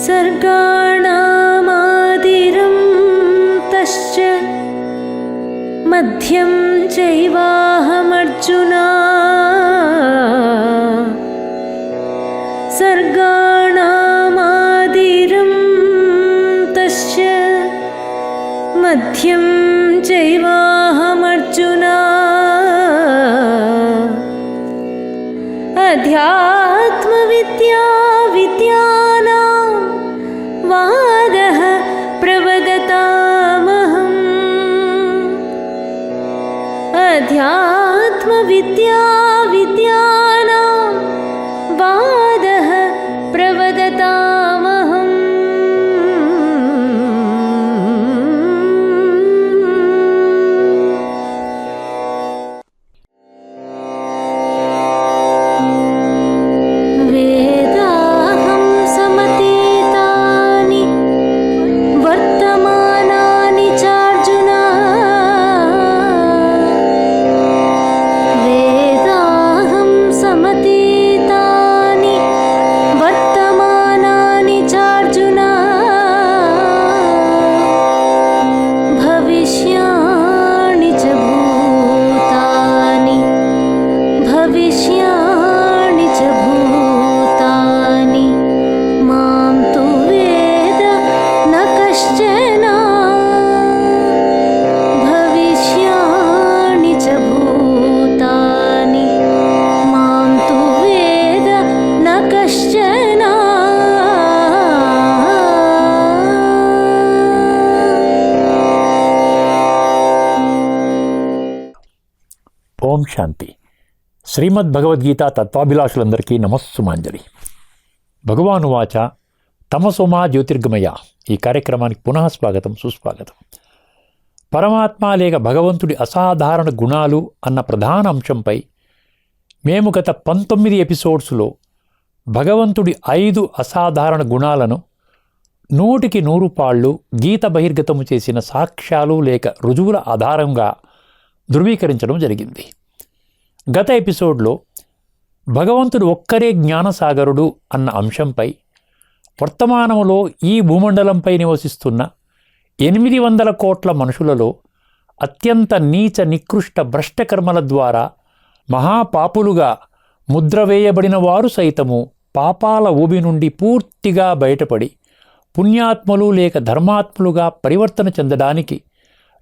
सर्गाणामादिरं तश्च मध्यं चैवाहमर्जुना सर्गाणामादिरं तश्च मध्यं चैवाहमर्जुना अध्यात्मविद्या विद्यानां वादः प्रवदतामहम् अध्यात्मविद्या विद्यानां वादः प्रवदतामहम्। वेदाहं समतीतानि वर्तमानानि चार्जुन वेदाहं समतीतानि वर्तमानानि चार्जुन भविष्याणि च भूतानि भविष्याणि च भूतानि मां तु वेद न कश्चन भविष्याणि च भूतानि मां तु वेद न कश्चन। ఓం శాంతి. శ్రీమద్ భగవద్గీత తత్వాభిలాషులందరికీ నమస్సుమాంజలి. భగవాను వాచ తమసోమా జ్యోతిర్గమయ ఈ కార్యక్రమానికి పునః స్వాగతం, సుస్వాగతం. పరమాత్మ లేక భగవంతుడి అసాధారణ గుణాలు అన్న ప్రధాన అంశంపై మేము గత 19 ఎపిసోడ్స్లో భగవంతుడి 5 అసాధారణ గుణాలను 100కి 100 పాళ్ళు గీత బహిర్గతము చేసిన సాక్ష్యాలు లేక రుజువుల ఆధారంగా ధృవీకరించడం జరిగింది. గత ఎపిసోడ్లో భగవంతుడు ఒక్కరే జ్ఞానసాగరుడు అన్న అంశంపై వర్తమానంలో ఈ భూమండలంపై నివసిస్తున్న 800 కోట్ల మనుషులలో అత్యంత నీచ నికృష్ట భ్రష్టకర్మల ద్వారా మహాపాపులుగా ముద్రవేయబడిన వారు సైతము పాపాల ఊబి నుండి పూర్తిగా బయటపడి పుణ్యాత్ములు లేక ధర్మాత్ములుగా పరివర్తన చెందడానికి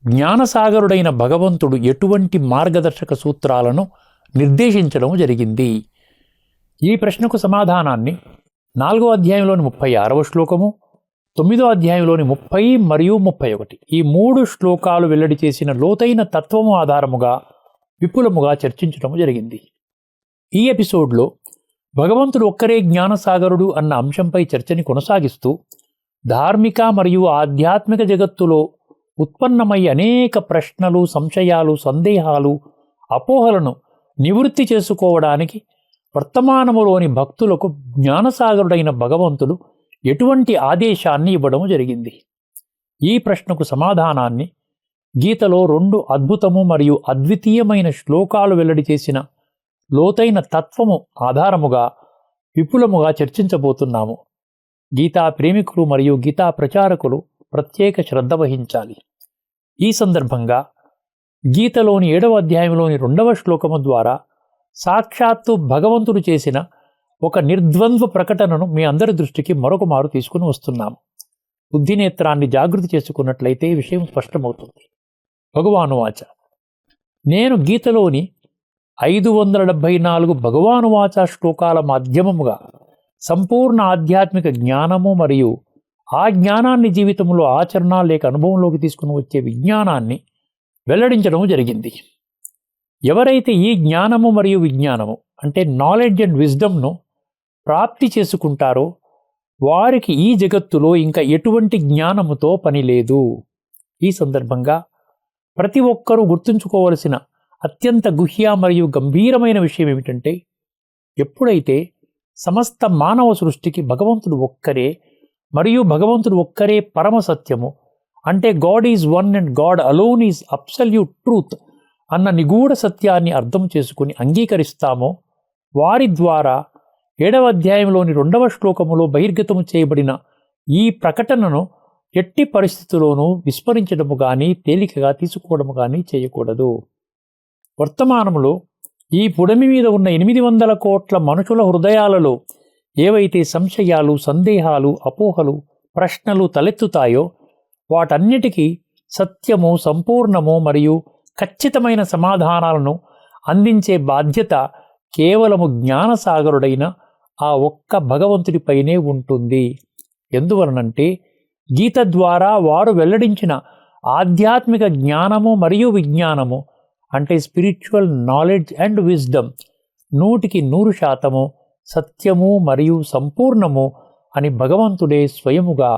జ్ఞానసాగరుడైన భగవంతుడు ఎటువంటి మార్గదర్శక సూత్రాలను నిర్దేశించడం జరిగింది. ఈ ప్రశ్నకు సమాధానాన్ని 4వ అధ్యాయంలోని 36వ శ్లోకము, 9వ అధ్యాయంలోని 30 మరియు 31 ఈ 3 శ్లోకాలు వెల్లడి చేసిన లోతైన తత్వము ఆధారముగా విపులముగా చర్చించడం జరిగింది. ఈ ఎపిసోడ్లో భగవంతుడు ఒక్కరే జ్ఞానసాగరుడు అన్న అంశంపై చర్చని కొనసాగిస్తూ ధార్మిక మరియు ఆధ్యాత్మిక జగత్తులో ఉత్పన్నమై అనేక ప్రశ్నలు, సంశయాలు, సందేహాలు, అపోహలను నివృత్తి చేసుకోవడానికి వర్తమానములోని భక్తులకు జ్ఞానసాగరుడైన భగవంతుడు ఎటువంటి ఆదేశాన్ని ఇవ్వడం జరిగింది. ఈ ప్రశ్నకు సమాధానాన్ని గీతలో 2 అద్భుతము మరియు అద్వితీయమైన శ్లోకాలు వెల్లడి చేసిన లోతైన తత్వము ఆధారముగా విపులముగా చర్చించబోతున్నాము. గీతా ప్రేమికులు మరియు గీతా ప్రచారకులు ప్రత్యేక శ్రద్ధ వహించాలి. ఈ సందర్భంగా గీతలోని 7వ అధ్యాయంలోని 2వ శ్లోకము ద్వారా సాక్షాత్తు భగవంతుడు చేసిన ఒక నిర్ద్వంద్వ ప్రకటనను మీ అందరి దృష్టికి మరొక మారు తీసుకుని వస్తున్నాము. బుద్ధినేత్రాన్ని జాగృతి చేసుకున్నట్లయితే ఈ విషయం స్పష్టమవుతుంది. భగవాను వాచ నేను గీతలోని 574 భగవాను వాచ శ్లోకాల మాధ్యమముగా సంపూర్ణ ఆధ్యాత్మిక జ్ఞానము మరియు ఆ జ్ఞానాన్ని జీవితంలో ఆచరణ లేక అనుభవంలోకి తీసుకుని వచ్చే విజ్ఞానాన్ని వెల్లడించడం జరిగింది. ఎవరైతే ఈ జ్ఞానము మరియు విజ్ఞానము అంటే నాలెడ్జ్ అండ్ విజ్డమ్ను ప్రాప్తి చేసుకుంటారో వారికి ఈ జగత్తులో ఇంకా ఎటువంటి జ్ఞానముతో పని లేదు. ఈ సందర్భంగా ప్రతి ఒక్కరూ గుర్తుంచుకోవలసిన అత్యంత గుహ్య మరియు గంభీరమైన విషయం ఏమిటంటే, ఎప్పుడైతే సమస్త మానవ సృష్టికి భగవంతుడు ఒక్కరే మరియు భగవంతుడు ఒక్కరే పరమ సత్యము అంటే God is one and God alone is absolute truth అన్న నిగూఢ సత్యాన్ని అర్థం చేసుకుని అంగీకరిస్తామో వారి ద్వారా 7వ అధ్యాయంలోని 2వ శ్లోకములో బహిర్గతము చేయబడిన ఈ ప్రకటనను ఎట్టి పరిస్థితుల్లోనూ విస్మరించడము కానీ తేలికగా తీసుకోవడము కానీ చేయకూడదు. వర్తమానంలో ఈ పుడమి మీద ఉన్న 800 కోట్ల మనుషుల హృదయాలలో ఏవైతే సంశయాలు, సందేహాలు, అపోహలు, ప్రశ్నలు తలెత్తుతాయో వాటన్నిటికీ సత్యము, సంపూర్ణము మరియు ఖచ్చితమైన సమాధానాలను అందించే బాధ్యత కేవలము జ్ఞానసాగరుడైన ఆ ఒక్క భగవంతుడిపైనే ఉంటుంది. ఎందువలనంటే గీత ద్వారా వారు వెల్లడించిన ఆధ్యాత్మిక జ్ఞానము మరియు విజ్ఞానము అంటే స్పిరిచువల్ నాలెడ్జ్ అండ్ విజ్డమ్ 100% సత్యము మరియు సంపూర్ణము అని భగవంతుడే స్వయముగా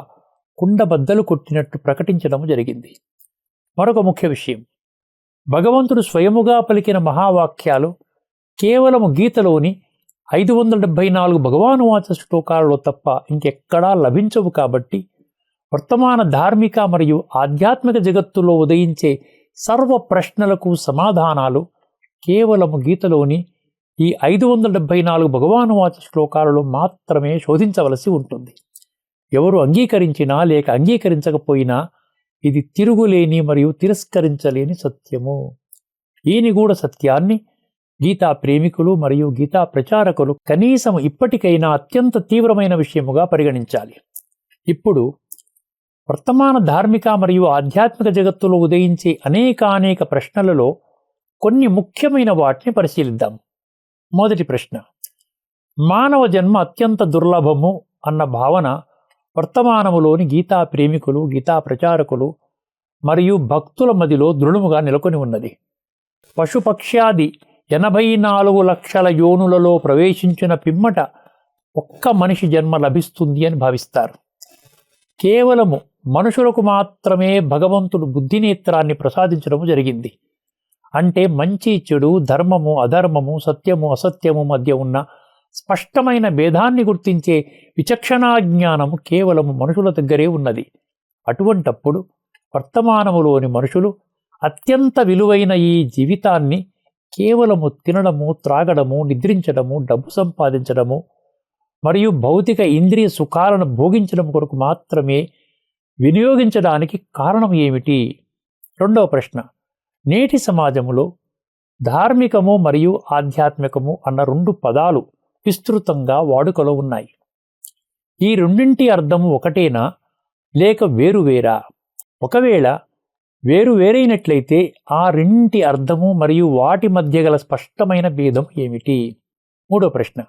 కుండబద్దలు కొట్టినట్టు ప్రకటించడం జరిగింది. మరొక ముఖ్య విషయం, భగవంతుడు స్వయముగా పలికిన మహావాక్యాలు కేవలము గీతలోని 574 భగవానువాచ శ్లోకాలలో తప్ప ఇంకెక్కడా లభించవు. కాబట్టి వర్తమాన ధార్మిక మరియు ఆధ్యాత్మిక జగత్తులో ఉదయించే సర్వ ప్రశ్నలకు సమాధానాలు కేవలము గీతలోని ఈ 574 భగవానువాచ శ్లోకాలలో మాత్రమే శోధించవలసి ఉంటుంది. ఎవరు అంగీకరించినా లేక అంగీకరించకపోయినా ఇది తిరుగులేని మరియు తిరస్కరించలేని సత్యము. ఈ నిగూఢ సత్యాన్ని గీతా ప్రేమికులు మరియు గీతా ప్రచారకులు కనీసం ఇప్పటికైనా అత్యంత తీవ్రమైన విషయముగా పరిగణించాలి. ఇప్పుడు వర్తమాన ధార్మిక మరియు ఆధ్యాత్మిక జగత్తులో ఉదయించే అనేక ప్రశ్నలలో కొన్ని ముఖ్యమైన వాటిని పరిశీలిద్దాం. మొదటి ప్రశ్న, మానవ జన్మ అత్యంత దుర్లభము అన్న భావన వర్తమానములోని గీతా ప్రేమికులు, గీతా ప్రచారకులు మరియు భక్తుల మదిలో దృఢముగా నెలకొని ఉన్నది. పశుపక్ష్యాది 84 లక్షల యోనులలో ప్రవేశించిన పిమ్మట ఒక్క మనిషి జన్మ లభిస్తుంది అని భావిస్తారు. కేవలము మనుషులకు మాత్రమే భగవంతుడు బుద్ధినేత్రాన్ని ప్రసాదించడం జరిగింది. అంటే మంచి చెడు, ధర్మము అధర్మము, సత్యము అసత్యము మధ్య ఉన్న స్పష్టమైన భేదాన్ని గుర్తించే విచక్షణాజ్ఞానము కేవలము మనుషుల దగ్గరే ఉన్నది. అటువంటప్పుడు వర్తమానములోని మనుషులు అత్యంత విలువైన ఈ జీవితాన్ని కేవలము తినడము, త్రాగడము, నిద్రించడము, డబ్బు సంపాదించడము మరియు భౌతిక ఇంద్రియ సుఖాలను భోగించడం కొరకు మాత్రమే వినియోగించడానికి కారణం ఏమిటి? రెండవ ప్రశ్న, నేటి సమాజంలో ధార్మికము మరియు ఆధ్యాత్మికము అన్న 2 పదాలు విస్తృతంగా వాడుకలో ఉన్నాయి. ఈ రెండింటి అర్థము ఒకటేనా లేక వేరువేరా? ఒకవేళ వేరువేరైనట్లయితే ఆ రెండింటి అర్థము మరియు వాటి మధ్య గల స్పష్టమైన భేదం ఏమిటి? మూడో ప్రశ్న,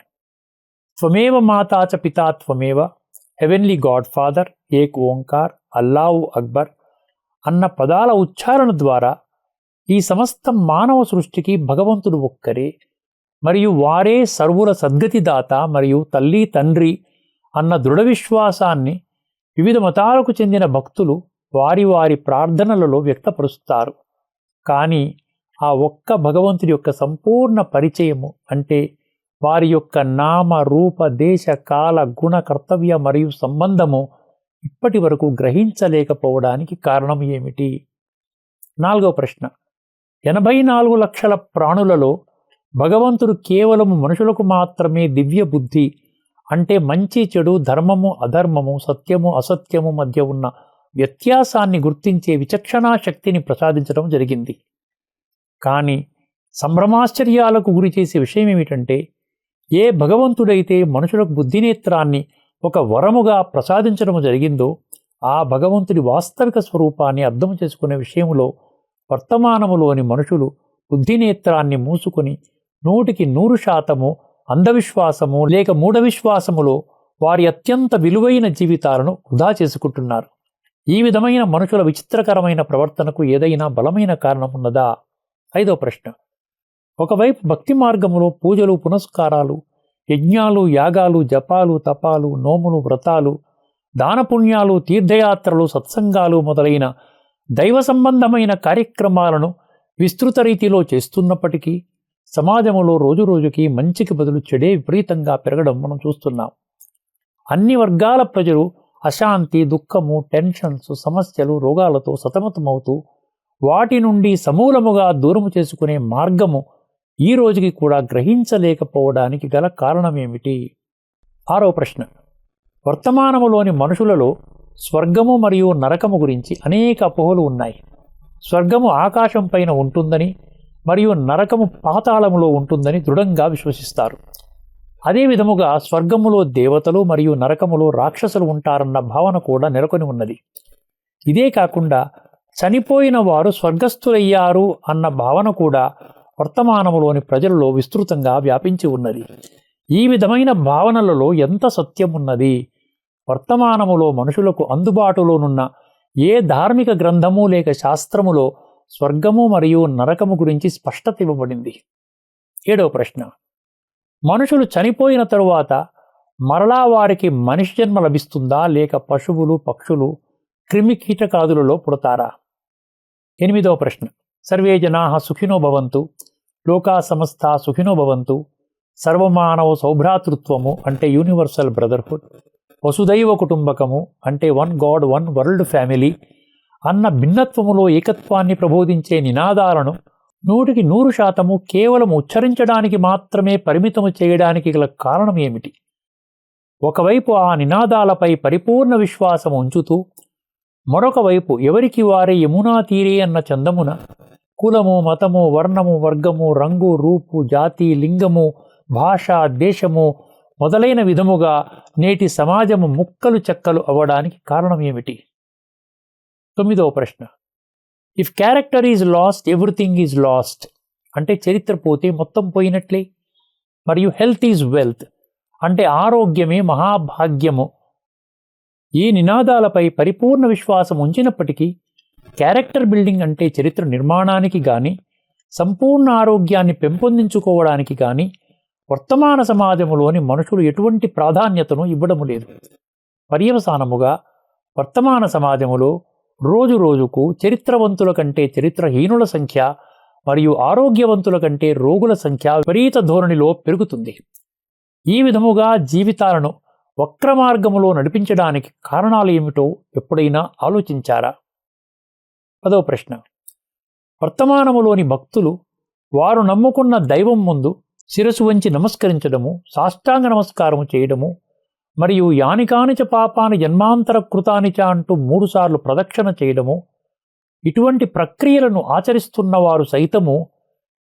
త్వమేవ మాతా చ పితా త్వమేవ, హెవెన్లీ గాడ్ ఫాదర్, ఏక్ ఓంకార్, అల్లాహు అక్బర్ అన్న పదాల ఉచ్చారణ ద్వారా ఈ సమస్త మానవ సృష్టికి భగవంతుడు ఒక్కరే మరియు వారే సర్వుల సద్గతిదాత మరియు తల్లి తండ్రి అన్న దృఢ విశ్వాసాన్ని వివిధ మతాలకు చెందిన భక్తులు వారి వారి ప్రార్థనలలో వ్యక్తపరుస్తారు. కానీ ఆ ఒక్క భగవంతుడి యొక్క సంపూర్ణ పరిచయము అంటే వారి యొక్క నామ, రూప, దేశ, కాల, గుణ, కర్తవ్య మరియు సంబంధము ఇప్పటి వరకు గ్రహించలేకపోవడానికి కారణం ఏమిటి? నాలుగవ ప్రశ్న, 84 లక్షల ప్రాణులలో భగవంతుడు కేవలము మనుషులకు మాత్రమే దివ్య బుద్ధి అంటే మంచి చెడు, ధర్మము అధర్మము, సత్యము అసత్యము మధ్య ఉన్న వ్యత్యాసాన్ని గుర్తించే విచక్షణా శక్తిని ప్రసాదించడం జరిగింది. కానీ సంభ్రమాశ్చర్యాలకు గురి చేసే విషయం ఏమిటంటే ఏ భగవంతుడైతే మనుషులకు బుద్ధినేత్రాన్ని ఒక వరముగా ప్రసాదించడం జరిగిందో ఆ భగవంతుడి వాస్తవిక స్వరూపాన్ని అర్థం చేసుకునే విషయంలో వర్తమానములోని మనుషులు బుద్ధినేత్రాన్ని మూసుకొని 100% అంధవిశ్వాసము లేక మూఢవిశ్వాసములో వారి అత్యంత విలువైన జీవితాలను వృధా చేసుకుంటున్నారు. ఈ విధమైన మనుషుల విచిత్రకరమైన ప్రవర్తనకు ఏదైనా బలమైన కారణం ఉన్నదా? ఐదో ప్రశ్న, ఒకవైపు భక్తి మార్గములో పూజలు, పునస్కారాలు, యజ్ఞాలు, యాగాలు, జపాలు, తపాలు, నోములు, వ్రతాలు, దానపుణ్యాలు, తీర్థయాత్రలు, సత్సంగాలు మొదలైన దైవ సంబంధమైన కార్యక్రమాలను విస్తృత రీతిలో చేస్తున్నప్పటికీ సమాజంలో రోజురోజుకి మంచికి బదులు చెడే విపరీతంగా పెరగడం మనం చూస్తున్నాం. అన్ని వర్గాల ప్రజలు అశాంతి, దుఃఖము, టెన్షన్స్, సమస్యలు, రోగాలతో సతమతమవుతూ వాటి నుండి సమూలముగా దూరము చేసుకునే మార్గము ఈ రోజుకి కూడా గ్రహించలేకపోవడానికి గల కారణమేమిటి? ఆరో ప్రశ్న, వర్తమానములోని మనుషులలో స్వర్గము మరియు నరకము గురించి అనేక అపోహలు ఉన్నాయి. స్వర్గము ఆకాశం పైన ఉంటుందని మరియు నరకము పాతాళములో ఉంటుందని దృఢంగా విశ్వసిస్తారు. అదే విధముగా స్వర్గములో దేవతలు మరియు నరకములో రాక్షసులు ఉంటారన్న భావన కూడా నెలకొని ఉన్నది. ఇదే కాకుండా చనిపోయిన వారు స్వర్గస్థులయ్యారు అన్న భావన కూడా వర్తమానములోని ప్రజలలో విస్తృతంగా వ్యాపించి ఉన్నది. ఈ విధమైన భావనలలో ఎంత సత్యం ఉన్నది? వర్తమానములో మనుషులకు అందుబాటులోనున్న ఏ ధార్మిక గ్రంథము లేక శాస్త్రములో స్వర్గము మరియు నరకము గురించి స్పష్టత ఇవ్వబడింది? 7వ ప్రశ్న, మనుషులు చనిపోయిన తరువాత మరలా వారికి మనిషి జన్మ లభిస్తుందా లేక పశువులు, పక్షులు, క్రిమి కీటకాదులలో పుడతారా? 8వ ప్రశ్న, సర్వే జనాః సుఖినో భవంతు, లోకా సమస్తా సుఖినో భవంతు, సర్వమానవ సౌభ్రాతృత్వము అంటే యూనివర్సల్ బ్రదర్హుడ్, వసుదైవ కుటుంబకము అంటే one God one world family అన్న భిన్నత్వములో ఏకత్వాన్ని ప్రబోధించే నినాదాలను 100% కేవలం ఉచ్చరించడానికి మాత్రమే పరిమితము చేయడానికి గల కారణం ఏమిటి? ఒకవైపు ఆ నినాదాలపై పరిపూర్ణ విశ్వాసం ఉంచుతూ మరొక వైపు ఎవరికి వారే యమునా తీరే అన్న చందమున కులము, మతము, వర్ణము, వర్గము, రంగు, రూపు, జాతి, లింగము, భాష, దేశము మొదలైన విధముగా నేటి సమాజము ముక్కలు చెక్కలు అవ్వడానికి కారణం ఏమిటి? 9వ ప్రశ్న, if character is lost everything is lost అంటే చరిత్ర పోతే మొత్తం పోయినట్లే, మరియు హెల్త్ ఈజ్ వెల్త్ అంటే ఆరోగ్యమే మహాభాగ్యము. ఈ నినాదాలపై పరిపూర్ణ విశ్వాసం ఉంచినప్పటికీ క్యారెక్టర్ బిల్డింగ్ అంటే చరిత్ర నిర్మాణానికి కానీ సంపూర్ణ ఆరోగ్యాన్ని పెంపొందించుకోవడానికి కానీ వర్తమాన సమాజములోని మనుషులు ఎటువంటి ప్రాధాన్యతను ఇవ్వడము లేదు. పర్యవసానముగా వర్తమాన సమాజములో రోజు రోజుకు చరిత్రవంతుల కంటే చరిత్రహీనుల సంఖ్య మరియు ఆరోగ్యవంతుల కంటే రోగుల సంఖ్య విపరీత ధోరణిలో పెరుగుతుంది. ఈ విధముగా జీవితాలను వక్రమార్గములో నడిపించడానికి కారణాలు ఏమిటో ఎప్పుడైనా ఆలోచించారా? 10వ ప్రశ్న, వర్తమానములోని భక్తులు వారు నమ్ముకున్న దైవం ముందు శిరసు వంచి నమస్కరించడము, సాష్టాంగ నమస్కారము చేయడము మరియు యానికానిచ పాపాని జన్మాంతర కృతానిచ అంటూ 3 సార్లు ప్రదక్షిణ చేయడము, ఇటువంటి ప్రక్రియలను ఆచరిస్తున్న వారు సైతము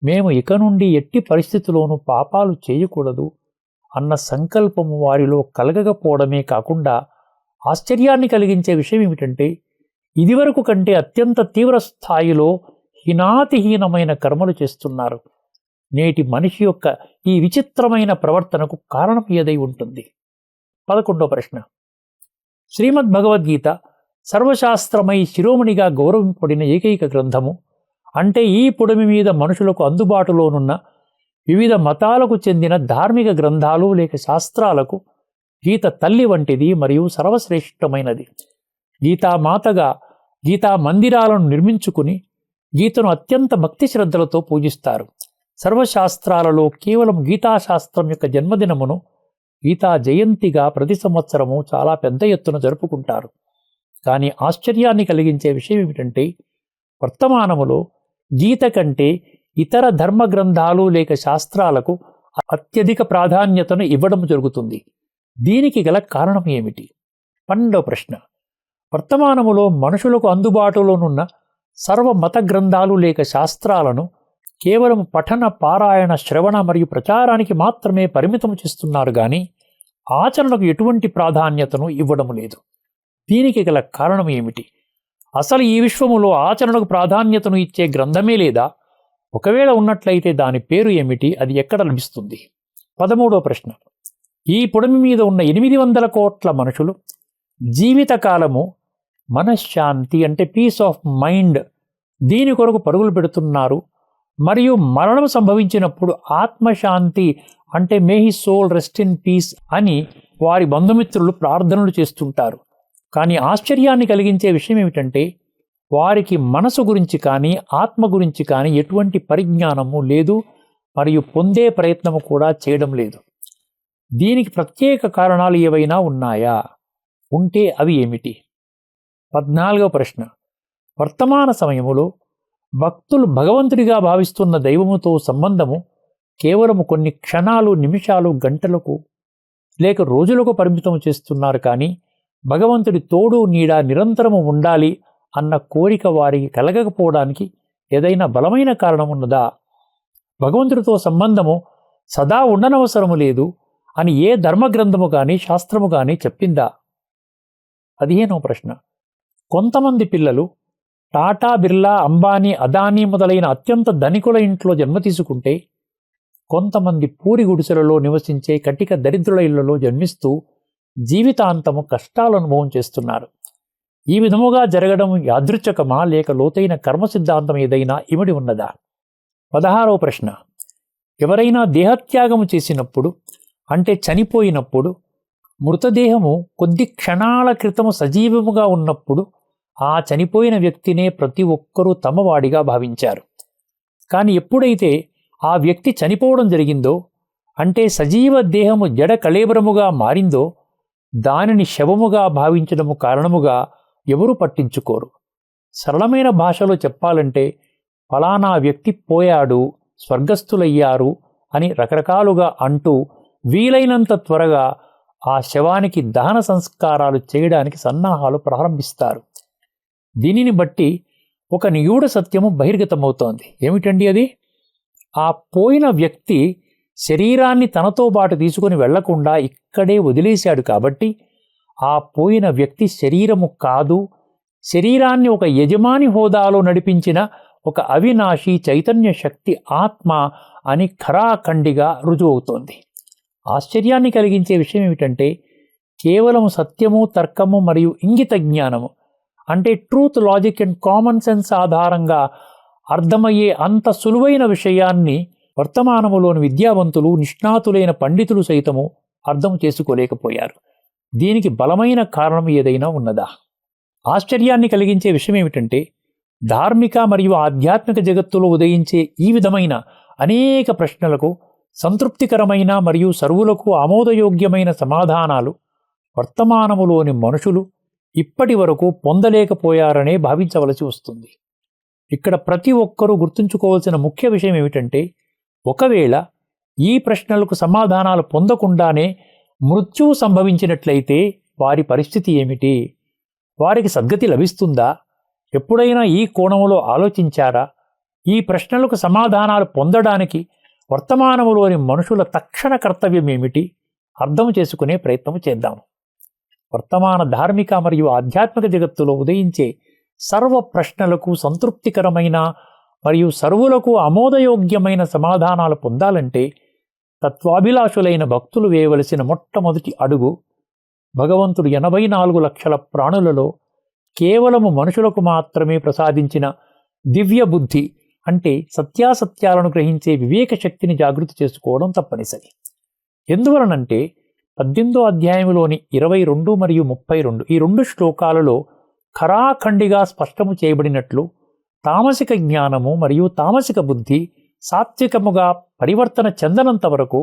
మేము ఇక నుండి ఎట్టి పరిస్థితిలోనూ పాపాలు చేయకూడదు అన్న సంకల్పము వారిలో కలగకపోవడమే కాకుండా ఆశ్చర్యాన్ని కలిగించే విషయం ఏమిటంటే ఇదివరకు కంటే అత్యంత తీవ్ర స్థాయిలో హీనాతిహీనమైన కర్మలు చేస్తున్నారు. నేటి మనిషి యొక్క ఈ విచిత్రమైన ప్రవర్తనకు కారణం ఏదై ఉంటుంది? 11వ ప్రశ్న, శ్రీమద్ భగవద్గీత సర్వశాస్త్రమై శిరోమణిగా గౌరవింపబడిన ఏకైక గ్రంథము. అంటే ఈ పొడిమి మీద మనుషులకు అందుబాటులోనున్న వివిధ మతాలకు చెందిన ధార్మిక గ్రంథాలు లేక శాస్త్రాలకు గీత తల్లి వంటిది మరియు సర్వశ్రేష్టమైనది. గీతామాతగా గీతా మందిరాలను నిర్మించుకుని గీతను అత్యంత భక్తి శ్రద్ధలతో పూజిస్తారు. సర్వశాస్త్రాలలో కేవలం గీతాశాస్త్రం యొక్క జన్మదినమును గీతా జయంతిగా ప్రతి సంవత్సరము చాలా పెద్ద ఎత్తున జరుపుకుంటారు. కానీ ఆశ్చర్యాన్ని కలిగించే విషయం ఏమిటంటే వర్తమానములో గీత కంటే ఇతర ధర్మ గ్రంథాలు లేక శాస్త్రాలకు అత్యధిక ప్రాధాన్యతను ఇవ్వడం జరుగుతుంది. దీనికి గల కారణం ఏమిటి? 12వ ప్రశ్న, వర్తమానములో మనుషులకు అందుబాటులోనున్న సర్వ మత గ్రంథాలు లేక శాస్త్రాలను కేవలం పఠన, పారాయణ, శ్రవణ మరియు ప్రచారానికి మాత్రమే పరిమితం చేస్తున్నారు కానీ ఆచరణకు ఎటువంటి ప్రాధాన్యతను ఇవ్వడం లేదు. దీనికి గల కారణం ఏమిటి? అసలు ఈ విశ్వములో ఆచరణకు ప్రాధాన్యతను ఇచ్చే గ్రంథమే లేదా? ఒకవేళ ఉన్నట్లయితే దాని పేరు ఏమిటి? అది ఎక్కడ లభిస్తుంది? 13వ ప్రశ్న, ఈ పొడిమి మీద ఉన్న 800 కోట్ల మనుషులు జీవితకాలము మనశ్శాంతి అంటే పీస్ ఆఫ్ మైండ్ దీని కొరకు పరుగులు పెడుతున్నారు. మరియు మరణం సంభవించినప్పుడు ఆత్మశాంతి అంటే may his soul rest in peace అని వారి బంధుమిత్రులు ప్రార్థనలు చేస్తుంటారు. కానీ ఆశ్చర్యాన్ని కలిగించే విషయం ఏమిటంటే వారికి మనసు గురించి కానీ ఆత్మ గురించి కానీ ఎటువంటి పరిజ్ఞానము లేదు మరియు పొందే ప్రయత్నము కూడా చేయడం లేదు. దీనికి ప్రత్యేక కారణాలు ఏవైనా ఉన్నాయా? ఉంటే అవి ఏమిటి? 14వ ప్రశ్న, వర్తమాన సమయములో భక్తులు భగవంతుడిగా భావిస్తున్న దైవముతో సంబంధము కేవలము కొన్ని క్షణాలు, నిమిషాలు, గంటలకు లేక రోజులకు పరిమితం చేస్తున్నారు, కానీ భగవంతుడి తోడు నీడ నిరంతరము ఉండాలి అన్న కోరిక వారికి కలగకపోవడానికి ఏదైనా బలమైన కారణం ఉన్నదా? భగవంతుడితో సంబంధము సదా ఉండనవసరము లేదు అని ఏ ధర్మగ్రంథము కానీ శాస్త్రము కానీ చెప్పిందా? 15వ ప్రశ్న. కొంతమంది పిల్లలు టాటా, బిర్లా, అంబానీ, అదానీ మొదలైన అత్యంత ధనికుల ఇంట్లో జన్మ తీసుకుంటే, కొంతమంది పూరి గుడిసెలలో నివసించే కటిక దరిద్రుల ఇళ్లలో జన్మిస్తూ జీవితాంతము కష్టాలు అనుభవం చేస్తున్నారు. ఈ విధముగా జరగడం యాదృచ్ఛికమా లేక లోతైన కర్మ సిద్ధాంతం ఏదైనా ఇమిడి ఉన్నదా? 16వ ప్రశ్న. ఎవరైనా దేహత్యాగము చేసినప్పుడు, అంటే చనిపోయినప్పుడు, మృతదేహము కొద్ది క్షణాల క్రితము సజీవముగా ఉన్నప్పుడు ఆ చనిపోయిన వ్యక్తినే ప్రతి ఒక్కరూ తమవాడిగా భావించారు. కానీ ఎప్పుడైతే ఆ వ్యక్తి చనిపోవడం జరిగిందో, అంటే సజీవ దేహము జడ కళేబరముగా మారిందో, దానిని శవముగా భావించడము కారణముగా ఎవరు పట్టించుకోరు. సరళమైన భాషలో చెప్పాలంటే ఫలానా వ్యక్తి పోయాడు, స్వర్గస్థులయ్యారు అని రకరకాలుగా అంటూ వీలైనంత త్వరగా ఆ శవానికి దహన సంస్కారాలు చేయడానికి సన్నాహాలు ప్రారంభిస్తారు. దీనిని బట్టి ఒక నిగూఢ సత్యము బహిర్గతమవుతోంది. ఏమిటండి అది? ఆ పోయిన వ్యక్తి శరీరాన్ని తనతో పాటు తీసుకుని వెళ్లకుండా ఇక్కడే వదిలేశాడు కాబట్టి ఆ పోయిన వ్యక్తి శరీరము కాదు, శరీరాన్ని ఒక యజమాని హోదాలో నడిపించిన ఒక అవినాశి చైతన్య శక్తి ఆత్మ అని ఖరాఖండిగా రుజువవుతోంది. ఆశ్చర్యాన్ని కలిగించే విషయం ఏమిటంటే, కేవలం సత్యము, తర్కము మరియు ఇంగిత జ్ఞానము, అంటే truth, logic and common sense ఆధారంగా అర్థమయ్యే అంత సులువైన విషయాన్ని వర్తమానములోని విద్యావంతులు, నిష్ణాతులైన పండితులు సైతము అర్థం చేసుకోలేకపోయారు. దీనికి బలమైన కారణం ఏదైనా ఉన్నదా? ఆశ్చర్యాన్ని కలిగించే విషయం ఏమిటంటే, ధార్మిక మరియు ఆధ్యాత్మిక జగత్తులో ఉదయించే ఈ విధమైన అనేక ప్రశ్నలకు సంతృప్తికరమైన మరియు సర్వులకు ఆమోదయోగ్యమైన సమాధానాలు వర్తమానములోని మనుషులు ఇప్పటి వరకు పొందలేకపోయారనే భావించవలసి వస్తుంది. ఇక్కడ ప్రతి ఒక్కరూ గుర్తుంచుకోవాల్సిన ముఖ్య విషయం ఏమిటంటే, ఒకవేళ ఈ ప్రశ్నలకు సమాధానాలు పొందకుండానే మృత్యువు సంభవించినట్లయితే వారి పరిస్థితి ఏమిటి? వారికి సద్గతి లభిస్తుందా? ఎప్పుడైనా ఈ కోణంలో ఆలోచించారా? ఈ ప్రశ్నలకు సమాధానాలు పొందడానికి వర్తమానములోని మనుషుల తక్షణ కర్తవ్యం ఏమిటి? అర్థం చేసుకునే ప్రయత్నం చేద్దాం. వర్తమాన ధార్మిక మరియు ఆధ్యాత్మిక జగత్తులో ఉదయించే సర్వ ప్రశ్నలకు సంతృప్తికరమైన మరియు సర్వులకు ఆమోదయోగ్యమైన సమాధానాలు పొందాలంటే తత్వాభిలాషులైన భక్తులు వేయవలసిన మొట్టమొదటి అడుగు, భగవంతుడు 84 లక్షల ప్రాణులలో కేవలము మనుషులకు మాత్రమే ప్రసాదించిన దివ్య బుద్ధి, అంటే సత్యాసత్యాలను గ్రహించే వివేక శక్తిని జాగృతి చేసుకోవడం తప్పనిసరి. ఎందువలనంటే 18వ అధ్యాయంలోని 22 మరియు 32 ఈ 2 శ్లోకాలలో ఖరాఖండిగా స్పష్టము చేయబడినట్లు, తామసిక జ్ఞానము మరియు తామసిక బుద్ధి సాత్వికముగా పరివర్తన చెందనంత వరకు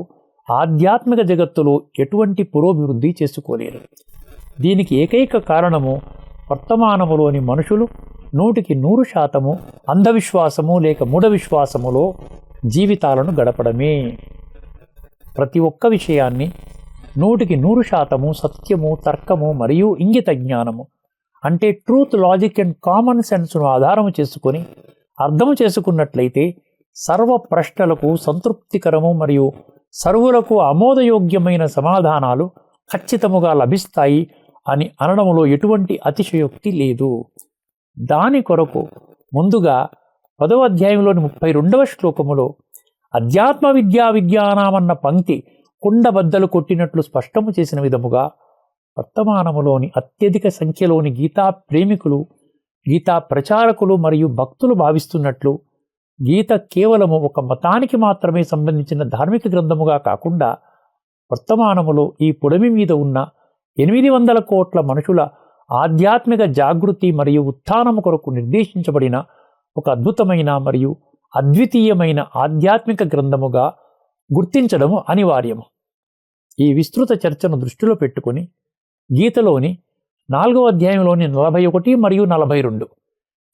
ఆధ్యాత్మిక జగత్తులో ఎటువంటి పురోభివృద్ధి చేసుకోలేరు. దీనికి ఏకైక కారణము వర్తమానములోని మనుషులు 100% అంధవిశ్వాసము లేక మూఢ విశ్వాసములో జీవితాలను గడపడమే. ప్రతి ఒక్క విషయాన్ని 100% సత్యము, తర్కము మరియు ఇంగిత జ్ఞానము, అంటే ట్రూత్, లాజిక్ అండ్ కామన్ సెన్స్ను ఆధారము చేసుకొని అర్థము చేసుకున్నట్లయితే సర్వ ప్రశ్నలకు సంతృప్తికరము మరియు సర్వులకు ఆమోదయోగ్యమైన సమాధానాలు ఖచ్చితముగా లభిస్తాయి అని అనడంలో ఎటువంటి అతిశయోక్తి లేదు. దాని కొరకు ముందుగా 10వ అధ్యాయంలోని 32వ శ్లోకములో అధ్యాత్మ విద్యా విజ్ఞానమన్న పంక్తి కుండబద్దలు కొట్టినట్లు స్పష్టము చేసిన విధముగా వర్తమానములోని అత్యధిక సంఖ్యలోని గీతా ప్రేమికులు, గీతా ప్రచారకులు మరియు భక్తులు భావిస్తున్నట్లు గీత కేవలము ఒక మతానికి మాత్రమే సంబంధించిన ధార్మిక గ్రంథముగా కాకుండా వర్తమానములో ఈ పొడమి మీద ఉన్న 800 కోట్ల మనుషుల ఆధ్యాత్మిక జాగృతి మరియు ఉత్థానము కొరకు నిర్దేశించబడిన ఒక అద్భుతమైన మరియు అద్వితీయమైన ఆధ్యాత్మిక గ్రంథముగా గుర్తించడము అనివార్యము. ఈ విస్తృత చర్చను దృష్టిలో పెట్టుకుని గీతలోని 4వ అధ్యాయంలోని 41 మరియు 42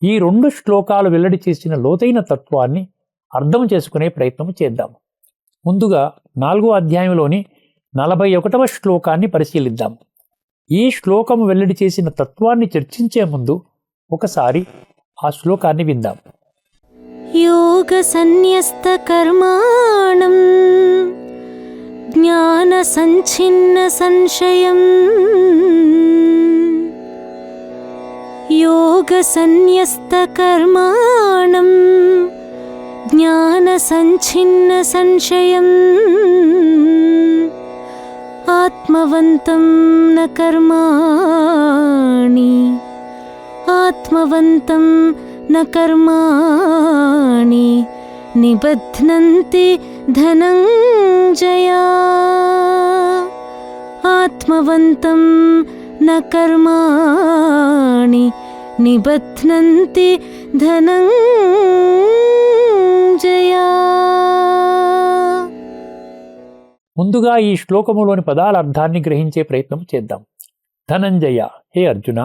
ఈ 2 శ్లోకాలు వెల్లడి చేసిన లోతైన తత్వాన్ని అర్థం చేసుకునే ప్రయత్నం చేద్దాం. ముందుగా 4వ అధ్యాయంలోని 41వ శ్లోకాన్ని పరిశీలిద్దాం. ఈ శ్లోకము వెల్లడి చేసిన తత్వాన్ని చర్చించే ముందు ఒకసారి ఆ శ్లోకాన్ని విందాం. యోగ సన్యస్త కర్మాణం జ్ఞాన సంఛిన్న సంశయం యోగ సన్యస్త కర్మాణం జ్ఞాన సంఛిన్న సంశయం ఆత్మవంతం న కర్మాణి ఆత్మవంతం న కర్మాణి నిబధ్నంతి ధనంజయ ఆత్మవంతం న కర్మాణి నిబధ్నంతి ధనంజయ. ముందుగా ఈ శ్లోకములోని పదాల అర్థాన్ని గ్రహించే ప్రయత్నం చేద్దాం. ధనంజయ, హే అర్జున,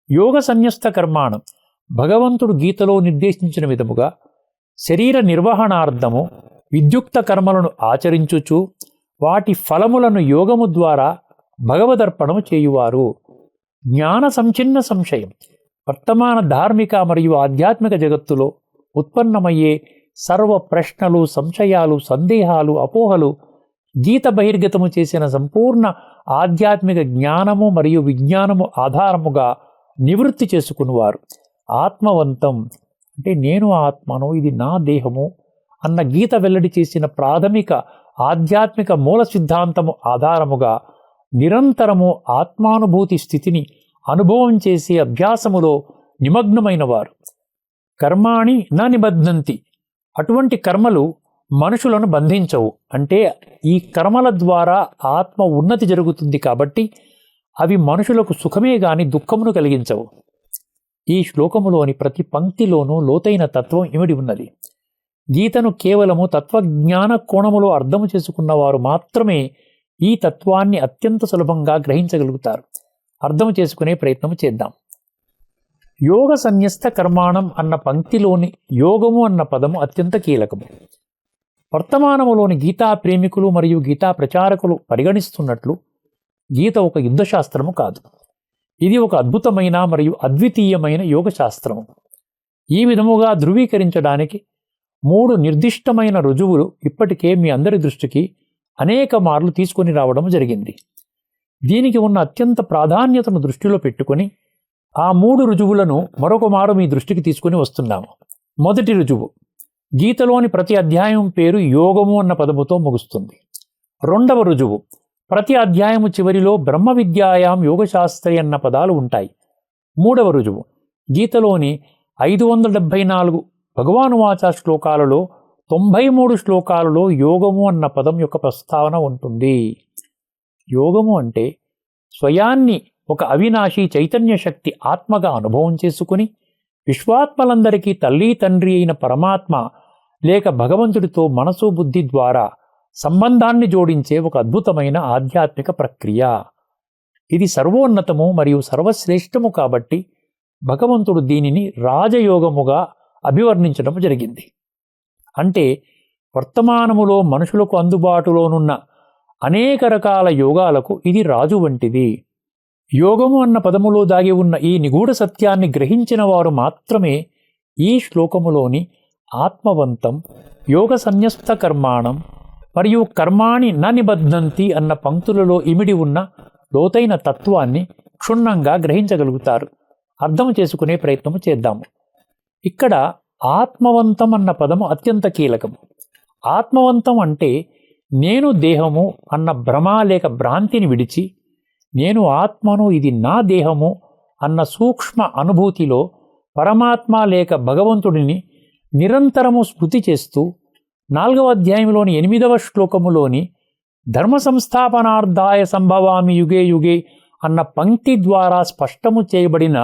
యోగ సన్యస్త కర్మాణం, భగవంతుడు గీతలో నిర్దేశించిన విధముగా శరీర నిర్వహణార్థము విద్యుక్త కర్మలను ఆచరించుచు వాటి ఫలములను యోగము ద్వారా భగవదర్పణము చేయువారు. జ్ఞాన సంచిన్న సంశయం, వర్తమాన ధార్మిక మరియు ఆధ్యాత్మిక జగత్తులో ఉత్పన్నమయ్యే సర్వ ప్రశ్నలు, సంశయాలు, సందేహాలు, అపోహలు గీత బహిర్గతము చేసిన సంపూర్ణ ఆధ్యాత్మిక జ్ఞానము మరియు విజ్ఞానము ఆధారముగా నివృత్తి చేసుకునివారు. ఆత్మవంతం అంటే నేను ఆత్మను, ఇది నా దేహము అన్న గీత వెల్లడి చేసిన ప్రాథమిక ఆధ్యాత్మిక మూల సిద్ధాంతము ఆధారముగా నిరంతరము ఆత్మానుభూతి స్థితిని అనుభవం చేసే అభ్యాసములో నిమగ్నమైన వారు. కర్మాణి నా నిబధ్నంతి, అటువంటి కర్మలు మనుషులను బంధించవు. అంటే ఈ కర్మల ద్వారా ఆత్మ ఉన్నతి జరుగుతుంది కాబట్టి అవి మనుషులకు సుఖమే గాని దుఃఖమును కలిగించవు. ఈ శ్లోకములోని ప్రతి పంక్తిలోనూ లోతైన తత్వం ఇమిడి ఉన్నది. గీతను కేవలము తత్వజ్ఞాన కోణములో అర్థము చేసుకున్నవారు మాత్రమే ఈ తత్వాన్ని అత్యంత సులభంగా గ్రహించగలుగుతారు. అర్థం చేసుకునే ప్రయత్నం చేద్దాం. యోగ సన్యస్త కర్మాణం అన్న పంక్తిలోని యోగము అన్న పదము అత్యంత కీలకము. వర్తమానములోని గీతా ప్రేమికులు మరియు గీతా ప్రచారకులు పరిగణిస్తున్నట్లు గీత ఒక యుద్ధశాస్త్రము కాదు. ఇది ఒక అద్భుతమైన మరియు అద్వితీయమైన యోగశాస్త్రము. ఈ విధముగా ధృవీకరించడానికి 3 నిర్దిష్టమైన రుజువులు ఇప్పటికే మీ అందరి దృష్టికి అనేక మార్లు తీసుకొని రావడం జరిగింది. దీనికి ఉన్న అత్యంత ప్రాధాన్యతను దృష్టిలో పెట్టుకొని ఆ 3 రుజువులను మరొక మారు మీ దృష్టికి తీసుకొని వస్తున్నాము. మొదటి రుజువు, గీతలోని ప్రతి అధ్యాయం పేరు యోగము అన్న పదముతో ముగుస్తుంది. రెండవ రుజువు, ప్రతి అధ్యాయము చివరిలో బ్రహ్మ విద్యాయాం యోగశాస్త్రి అన్న పదాలు ఉంటాయి. మూడవ రుజువు, గీతలోని 574 భగవానువాచ శ్లోకాలలో 93 శ్లోకాలలో యోగము అన్న పదం యొక్క ప్రస్తావన ఉంటుంది. యోగము అంటే స్వయాన్ని ఒక అవినాశి చైతన్య శక్తి ఆత్మగా అనుభవం చేసుకుని విశ్వాత్మలందరికీ తల్లి తండ్రి అయిన పరమాత్మ లేక భగవంతుడితో మనసు బుద్ధి ద్వారా సంబంధాన్ని జోడించే ఒక అద్భుతమైన ఆధ్యాత్మిక ప్రక్రియ. ఇది సర్వోన్నతము మరియు సర్వశ్రేష్టము కాబట్టి భగవంతుడు దీనిని రాజయోగముగా అభివర్ణించడం జరిగింది. అంటే వర్తమానములో మనుషులకు అందుబాటులోనున్న అనేక రకాల యోగాలకు ఇది రాజు వంటిది. యోగము అన్న పదములో దాగి ఉన్న ఈ నిగూఢ సత్యాన్ని గ్రహించిన వారు మాత్రమే ఈ శ్లోకములోని ఆత్మవంతం, యోగ సన్యస్త కర్మాణం మరియు కర్మాణి న నిబధ్నంతి అన్న పంక్తులలో ఇమిడి ఉన్న లోతైన తత్వాన్ని క్షుణ్ణంగా గ్రహించగలుగుతారు. అర్థం చేసుకునే ప్రయత్నం చేద్దాము. ఇక్కడ ఆత్మవంతం అన్న పదము అత్యంత కీలకము. ఆత్మవంతం అంటే నేను దేహము అన్న భ్రమ లేక భ్రాంతిని విడిచి నేను ఆత్మను, ఇది నా దేహము అన్న సూక్ష్మ అనుభూతిలో పరమాత్మ లేక భగవంతుడిని నిరంతరము స్మృతి చేస్తూ 4వ అధ్యాయంలోని 8వ శ్లోకములోని ధర్మ సంస్థాపనార్థాయ సంభవామి యుగే యుగే అన్న పంక్తి ద్వారా స్పష్టము చేయబడిన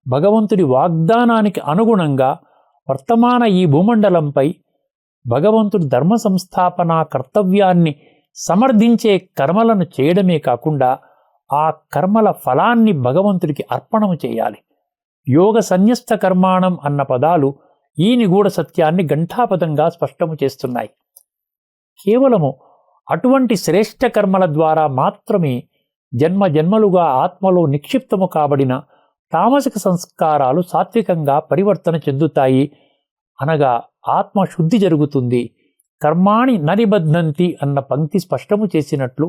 భగవంతుడి వాగ్దానానికి అనుగుణంగా వర్తమాన ఈ భూమండలంపై భగవంతుడి ధర్మ సంస్థాపన కర్తవ్యాన్ని సమర్థించే కర్మలను చేయడమే కాకుండా ఆ కర్మల ఫలాన్ని భగవంతుడికి అర్పణము చేయాలి. యోగ సన్యస్త కర్మాణం అన్న పదాలు ఈ నిగూఢ సత్యాన్ని ఘంటాపథంగా స్పష్టము చేస్తున్నాయి. కేవలము అటువంటి శ్రేష్ఠ కర్మల ద్వారా మాత్రమే జన్మ జన్మలుగా ఆత్మలో నిక్షిప్తము కాబడిన తామసిక సంస్కారాలు సాత్వికంగా పరివర్తన చెందుతాయి, అనగా ఆత్మ శుద్ధి జరుగుతుంది. కర్మాణి ననిబధ్నంతి అన్న పంక్తి స్పష్టము చేసినట్లు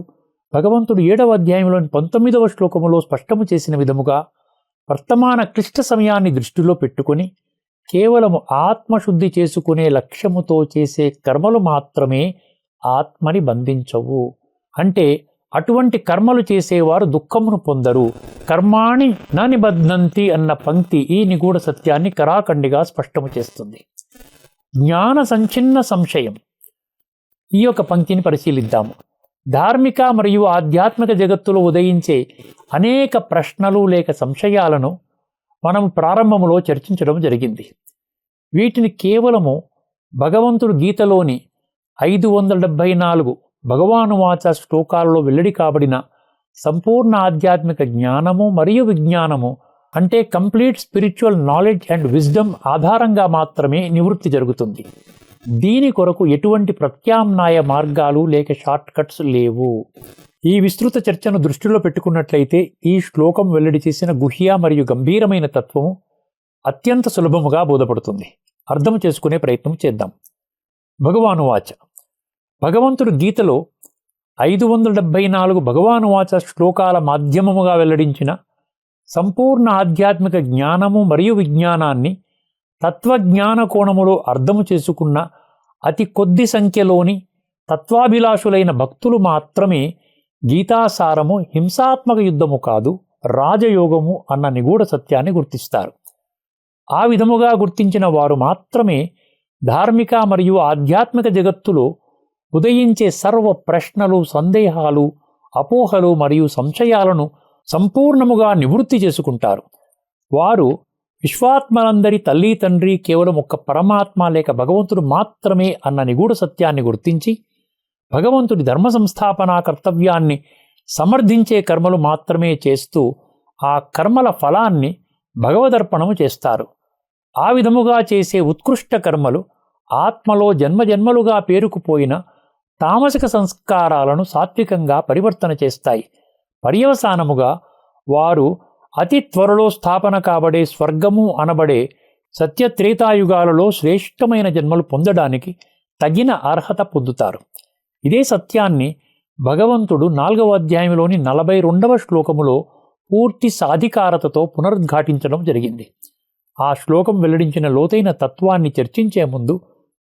భగవంతుడు 7వ అధ్యాయంలోని 19వ శ్లోకములో స్పష్టము చేసిన విధముగా వర్తమాన క్లిష్ట సమయాన్ని దృష్టిలో పెట్టుకొని కేవలము ఆత్మశుద్ధి చేసుకునే లక్ష్యముతో చేసే కర్మలు మాత్రమే ఆత్మని బంధించవు. అంటే అటువంటి కర్మలు చేసేవారు దుఃఖమును పొందరు. కర్మాణి న నిబధ్నంతి అన్న పంక్తి ఈ నిగూఢ సత్యాన్ని కరాఖండిగా స్పష్టము చేస్తుంది. జ్ఞాన సంచిన్న సంశయం, ఈ యొక్క పంక్తిని పరిశీలిద్దాము. ధార్మిక మరియు ఆధ్యాత్మిక జగత్తులో ఉదయించే అనేక ప్రశ్నలు లేక సంశయాలను మనం ప్రారంభములో చర్చించడం జరిగింది. వీటిని కేవలము భగవంతుడు గీతలోని 574 భగవానువాచ శ్లోకాలలో వెల్లడి కాబడిన సంపూర్ణ ఆధ్యాత్మిక జ్ఞానము మరియు విజ్ఞానము అంటే complete spiritual knowledge and wisdom ఆధారంగా మాత్రమే నివృత్తి జరుగుతుంది. దీని కొరకు ఎటువంటి ప్రత్యామ్నాయ మార్గాలు లేక షార్ట్ కట్స్ లేవు. ఈ విస్తృత చర్చను దృష్టిలో పెట్టుకున్నట్లయితే ఈ శ్లోకం వెల్లడి చేసిన గుహ్య మరియు గంభీరమైన తత్వము అత్యంత సులభముగా బోధపడుతుంది. అర్థం చేసుకునే ప్రయత్నం చేద్దాం. భగవానువాచ, భగవంతుడు గీతలో 574 భగవానువాచ శ్లోకాల మాధ్యమముగా వెల్లడించిన సంపూర్ణ ఆధ్యాత్మిక జ్ఞానము మరియు విజ్ఞానాన్ని తత్వజ్ఞాన కోణములో అర్థము చేసుకున్న అతి కొద్ది సంఖ్యలోని తత్వాభిలాషులైన భక్తులు మాత్రమే గీతాసారము హింసాత్మక యుద్ధము కాదు, రాజయోగము అన్న నిగూఢ సత్యాన్ని గుర్తిస్తారు. ఆ విధముగా గుర్తించిన వారు మాత్రమే ధార్మిక మరియు ఆధ్యాత్మిక జగత్తులో ఉదయించే సర్వ ప్రశ్నలు, సందేహాలు, అపోహలు మరియు సంశయాలను సంపూర్ణముగా నివృత్తి చేసుకుంటారు. వారు విశ్వాత్మలందరి తల్లి తండ్రి కేవలం ఒక్క పరమాత్మ లేక భగవంతుడు మాత్రమే అన్న నిగూఢ సత్యాన్ని గుర్తించి భగవంతుడి ధర్మ సంస్థాపనా కర్తవ్యాన్ని సమర్థించే కర్మలు మాత్రమే చేస్తూ ఆ కర్మల ఫలాన్ని భగవదర్పణము చేస్తారు. ఆ విధముగా చేసే ఉత్కృష్ట కర్మలు ఆత్మలో జన్మజన్మలుగా పేరుకుపోయిన తామసిక సంస్కారాలను సాత్వికంగా పరివర్తన చేస్తాయి. పర్యవసానముగా వారు అతి త్వరలో స్థాపన కాబడే స్వర్గము అనబడే సత్యత్రేతాయుగాలలో శ్రేష్టమైన జన్మలు పొందడానికి తగిన అర్హత పొందుతారు. ఇదే సత్యాన్ని భగవంతుడు 4వ అధ్యాయంలోని 42వ శ్లోకములో పూర్తి సాధికారతతో పునరుద్ఘాటించడం జరిగింది. ఆ శ్లోకం వెల్లడించిన లోతైన తత్వాన్ని చర్చించే ముందు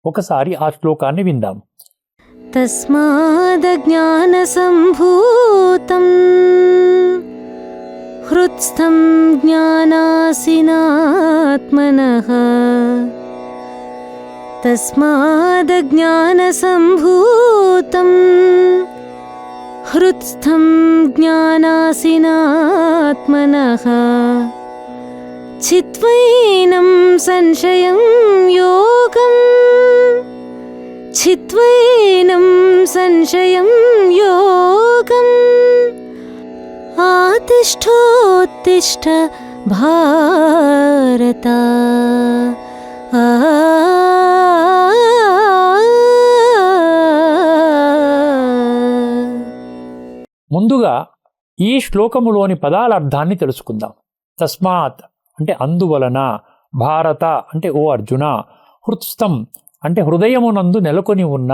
ఒకసారి ఆ శ్లోకాన్ని విందాం. తస్మాదజ్ఞాన సంభూతం హృత్స్థం జ్ఞానాసినాత్మనః తస్మాదజ్ఞాన సంభూతం హృత్స్థం జ్ఞానాసినాత్మనః చిత్వైనం సంశయం యోగం చిత్వైనం సంశయం యోగం ఆతిష్ఠోత్తిష్ఠ భారత ముందుగా ఈ శ్లోకములోని పదాల అర్థాన్ని తెలుసుకుందాం. తస్మాత్ అంటే అందువలన, భారత అంటే ఓ అర్జున, హృత్స్థం అంటే హృదయమునందు నెలకొని ఉన్న,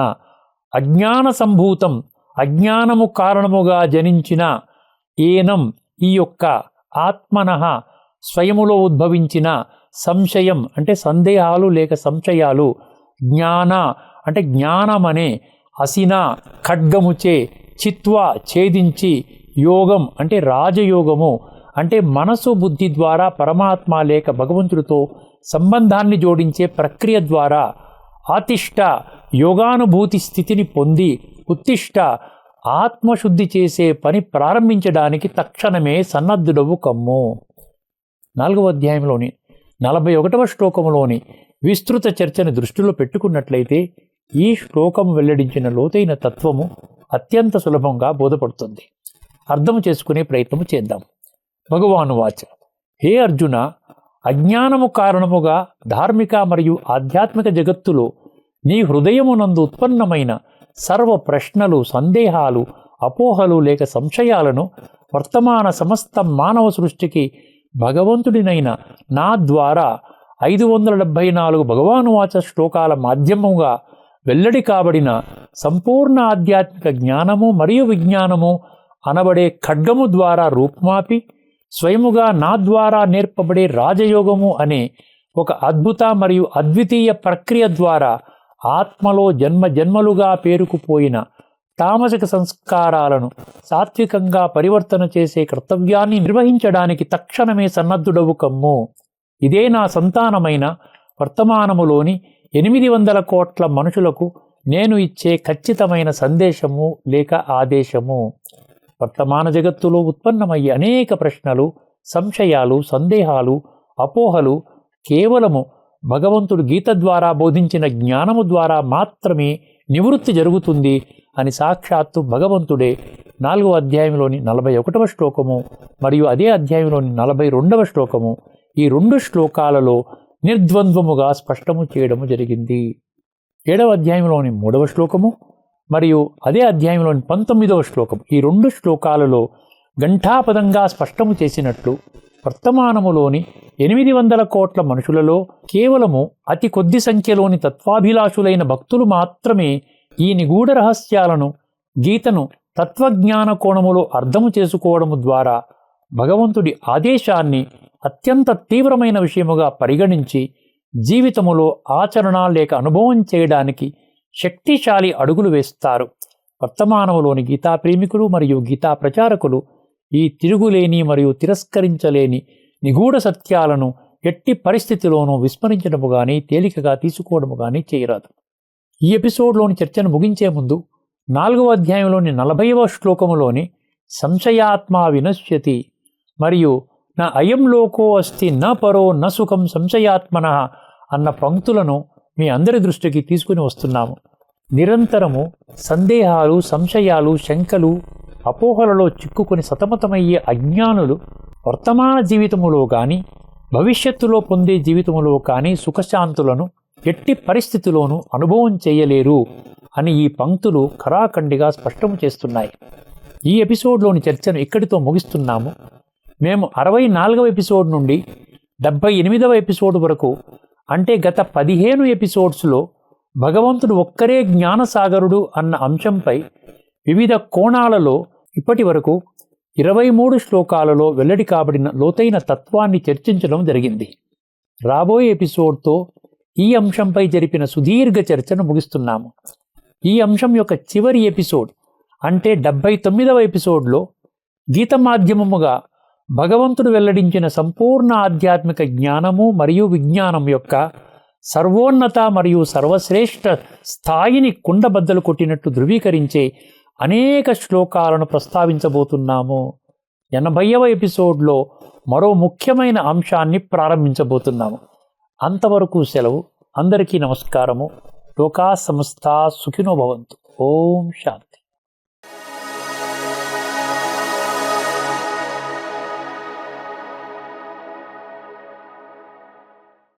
అజ్ఞాన సంభూతం అజ్ఞానము కారణముగా జనించిన, ఏనం ఈ యొక్క, ఆత్మనః స్వయములో ఉద్భవించిన, సంశయం అంటే సందేహాలు లేక సంశయాలు, జ్ఞాన అంటే జ్ఞానమనే, అసిన ఖడ్గముచే, చిత్వ ఛేదించి, యోగం అంటే రాజయోగము అంటే మనసు బుద్ధి ద్వారా పరమాత్మ లేక భగవంతుడితో సంబంధాన్ని జోడించే ప్రక్రియ ద్వారా, ఆతిష్ట యోగానుభూతి స్థితిని పొంది, ఉత్తిష్ట ఆత్మశుద్ధి చేసే పని ప్రారంభించడానికి తక్షణమే సన్నద్ధుడవు కమ్ము. 4వ అధ్యాయంలోని 41వ శ్లోకములోని విస్తృత చర్చను దృష్టిలో పెట్టుకున్నట్లయితే ఈ శ్లోకం వెల్లడించిన లోతైన తత్వము అత్యంత సులభంగా బోధపడుతుంది. అర్థం చేసుకునే ప్రయత్నం చేద్దాం. భగవానువాచ, హే అర్జున, అజ్ఞానము కారణముగా ధార్మిక మరియు ఆధ్యాత్మిక జగత్తులో నీ హృదయమునందు ఉత్పన్నమైన సర్వ ప్రశ్నలు, సందేహాలు, అపోహలు లేక సంశయాలను వర్తమాన సమస్త మానవ సృష్టికి భగవంతుడినైన నా ద్వారా 574 భగవానువాచ శ్లోకాల మాధ్యమంగా వెల్లడి కాబడిన సంపూర్ణ ఆధ్యాత్మిక జ్ఞానము మరియు విజ్ఞానము అనబడే ఖడ్గము ద్వారా రూపుమాపి స్వయముగా నా ద్వారా నేర్పబడే రాజయోగము అనే ఒక అద్భుత మరియు అద్వితీయ ప్రక్రియ ద్వారా ఆత్మలో జన్మలుగా పేరుకుపోయిన తామసిక సంస్కారాలను సాత్వికంగా పరివర్తన చేసే కర్తవ్యాన్ని నిర్వహించడానికి తక్షణమే సన్నద్ధుడవు కమ్ము. ఇదే నా సంతానమైన వర్తమానములోని 800 కోట్ల మనుషులకు నేను ఇచ్చే ఖచ్చితమైన సందేశము లేక ఆదేశము. వర్తమాన జగత్తులో ఉత్పన్నమయ్యే అనేక ప్రశ్నలు, సంశయాలు, సందేహాలు, అపోహలు కేవలము భగవంతుడు గీత ద్వారా బోధించిన జ్ఞానము ద్వారా మాత్రమే నివృత్తి జరుగుతుంది అని సాక్షాత్తు భగవంతుడే 4వ అధ్యాయంలోని 41వ శ్లోకము మరియు అదే అధ్యాయంలోని 42వ శ్లోకము ఈ 2 శ్లోకాలలో నిర్ద్వంద్వముగా స్పష్టము చేయడము జరిగింది. 7వ అధ్యాయంలోని 3వ శ్లోకము మరియు అదే అధ్యాయంలోని 19వ శ్లోకం ఈ 2 శ్లోకాలలో ఘంటాపదంగా స్పష్టము చేసినట్లు వర్తమానములోని 800 కోట్ల మనుషులలో కేవలము అతి కొద్ది సంఖ్యలోని తత్వాభిలాషులైన భక్తులు మాత్రమే ఈ నిగూఢ రహస్యాలను, గీతను తత్వజ్ఞాన కోణములో అర్థము చేసుకోవడము ద్వారా భగవంతుడి ఆదేశాన్ని అత్యంత తీవ్రమైన విషయముగా పరిగణించి జీవితములో ఆచరణ లేక అనుభవం చేయడానికి శక్తిశాలి అడుగులు వేస్తారు. వర్తమానములోని గీతా ప్రేమికులు మరియు గీతా ప్రచారకులు ఈ తిరుగులేని మరియు తిరస్కరించలేని నిగూఢ సత్యాలను ఎట్టి పరిస్థితిలోనూ విస్మరించడము కానీ తేలికగా తీసుకోవడము కానీ చేయరాదు. ఈ ఎపిసోడ్లోని చర్చను ముగించే ముందు 4వ అధ్యాయంలోని 40వ శ్లోకములోని సంశయాత్మా వినశ్యతి మరియు నా అయం లోకో అస్తి న పరో న సుఖం సంశయాత్మన అన్న పంక్తులను మీ అందరి దృష్టికి తీసుకుని వస్తున్నాము. నిరంతరము సందేహాలు, సంశయాలు, శంకలు, అపోహలలో చిక్కుకొని సతమతమయ్యే అజ్ఞానులు వర్తమాన జీవితములో కానీ భవిష్యత్తులో పొందే జీవితములో కానీ సుఖశాంతులను ఎట్టి పరిస్థితిలోనూ అనుభవం చేయలేరు అని ఈ పంక్తులు ఖరాఖండిగా స్పష్టము చేస్తున్నాయి. ఈ ఎపిసోడ్లోని చర్చను ఇక్కడితో ముగిస్తున్నాము. మేము 64వ ఎపిసోడ్ నుండి 78వ ఎపిసోడ్ వరకు అంటే గత 15 ఎపిసోడ్స్లో భగవంతుడు ఒక్కరే జ్ఞానసాగరుడు అన్న అంశంపై వివిధ కోణాలలో ఇప్పటి వరకు 23 శ్లోకాలలో వెల్లడి కాబడిన లోతైన తత్వాన్ని చర్చించడం జరిగింది. రాబోయే ఎపిసోడ్తో ఈ అంశంపై జరిపిన సుదీర్ఘ చర్చను ముగిస్తున్నాము. ఈ అంశం యొక్క చివరి ఎపిసోడ్ అంటే 79వ ఎపిసోడ్లో గీత మాధ్యమముగా భగవంతుడు వెల్లడించిన సంపూర్ణ ఆధ్యాత్మిక జ్ఞానము మరియు విజ్ఞానం యొక్క సర్వోన్నత మరియు సర్వశ్రేష్ఠ స్థాయిని కుండబద్దలు కొట్టినట్టు ధృవీకరించే అనేక శ్లోకాలను ప్రస్తావించబోతున్నాము. 80వ ఎపిసోడ్లో మరో ముఖ్యమైన అంశాన్ని ప్రారంభించబోతున్నాము. అంతవరకు సెలవు. అందరికీ నమస్కారము. లోకా సమస్తా సుఖినో భవంతు. ఓం శాంతి.